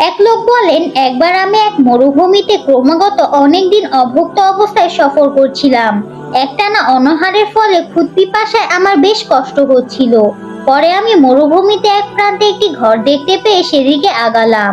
এক লোক বলেন, একবার আমি এক মরুভূমিতে ক্রমাগত অনেকদিন অভুক্ত অবস্থায় সফর করছিলাম। একটানা অনাহারের ফলে ক্ষুধা-পিপাসায় আমার বেশ কষ্ট হচ্ছিল। পরে আমি মরুভূমিতে এক প্রান্তে একটি ঘর দেখতে পেয়ে সেদিকে আগালাম।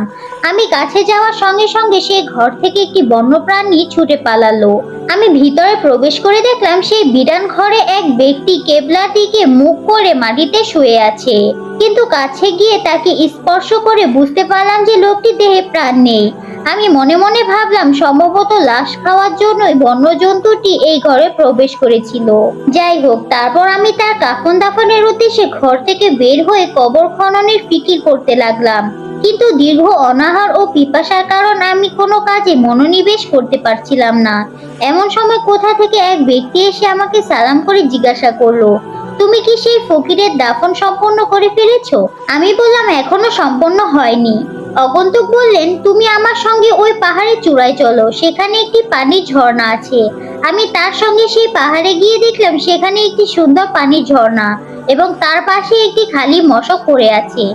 আমি কাছে যাওয়ার সঙ্গে সঙ্গে সেই ঘর থেকে একটি বন্যপ্রাণী ছুটে পালালো। আমি ভিতরে প্রবেশ করে দেখলাম সেই বিরান ঘরে এক ব্যক্তি কেবলার দিকে মুখ করে মাটিতে শুয়ে আছে। কিন্তু কাছে গিয়ে তাকে স্পর্শ করে বুঝতে পারলাম যে লোকটির দেহে প্রাণ নেই। আমি মনে মনে ভাবলাম, সম্ভবত লাশ খাওয়ার জন্যই বন্যজন্তুটি এই ঘরে প্রবেশ করেছিল। যাই হোক, তারপর আমি তার কাফন দাফনের উদ্দেশ্যে ঘর থেকে বের হয়ে কবর খননের ফিকির করতে লাগলাম। কিন্তু দীর্ঘ অনাহার ও পিপাসার কারণে আমি কোনো কাজে মনোনিবেশ করতে পারছিলাম না। এমন সময় কোথা থেকে এক ব্যক্তি এসে আমাকে সালাম করে জিজ্ঞাসা করলো, তুমি কি সেই ফকিরের দাফন সম্পন্ন করে ফেলেছো? আমি বললাম, এখনো সম্পন্ন হয়নি। আগন্তুক বললেন, তুমি আমার সঙ্গে ওই পাহাড়ের চূড়ায় চলো, সেখানে একটি পানির ঝর্ণা আছে। আমি তার সঙ্গে সেই পাহাড়ে গিয়ে দেখলাম সেখানে একটি সুন্দর পানির ঝর্ণা এবং তার পাশে একটি খালি মশক পড়ে আছে।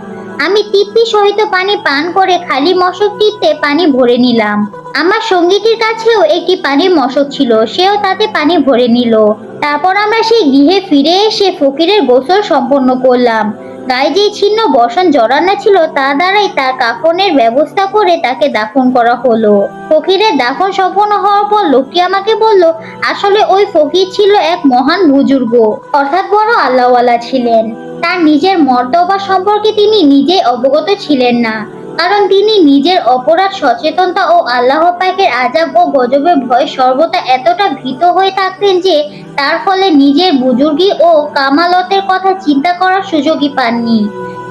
আমি তৃপ্তি সহিত পানি পান করে খালি মশকটিতে পানি ভরে নিলাম। আমার সঙ্গীটির কাছেও একটি পানির মশক ছিল, সেও তাতে পানি ভরে নিল। তারপর আমরা সেই গৃহে ফিরে এসে ফকিরের গোসল সম্পন্ন করলাম। গায়ে যে ছিন্ন বসন জড়ানো ছিল তা দ্বারাই তার কাফনের ব্যবস্থা করে তাকে দাফন করা হলো। ফকিরের দাফন সম্পন্ন হওয়ার পর লোকটি আমাকে বলল, আসলে ওই ফকির ছিল এক মহান বুজুর্গ, অর্থাৎ বড় আল্লাহওয়ালা ছিলেন। তার নিজের মর্তবা সম্পর্কে তিনি নিজেই অবগত ছিলেন না, কারণ তিনি নিজের অপরাধ সচেতনতা ও আল্লাহ পাকের আযাব ও গজবের ভয়ে সর্বদা এতটা ভীত হয়ে থাকতেন যে তার ফলে নিজের বুজুর্গি ও কামালতের কথা চিন্তা করার সুযোগই পাননি।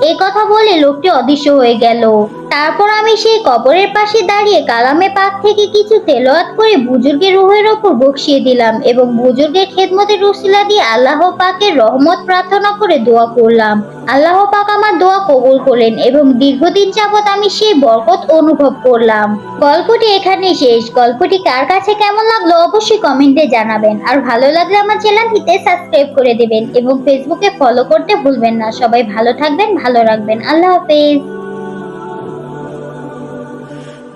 এই কথা বলে লোকটি অদৃশ্য হয়ে গেল। তারপর আমি সেই কবরের পাশে দাঁড়িয়ে কালামে পাক থেকে কিছু তেলাওয়াত করে বুজুর্গের রূহের ওপর বসিয়ে দিলাম এবং বুজুর্গের খেদমতের উসিলা দিয়ে আল্লাহ পাকের রহমত প্রার্থনা করে দোয়া করলাম। আল্লাহ পাক আমার দোয়া কবুল করলেন এবং দীর্ঘদিন যাবৎ আমি সেই বরকত অনুভব করলাম। গল্পটি এখানেই শেষ। গল্পটি কার কাছে কেমন লাগলো অবশ্যই কমেন্টে জানাবেন, আর ভালো লাগলে আমার চ্যানেলটিতে সাবস্ক্রাইব করে দেবেন এবং ফেসবুকে ফলো করতে ভুলবেন না। সবাই ভালো থাকবেন, ভালো রাখবেন। আল্লাহ হাফেজ।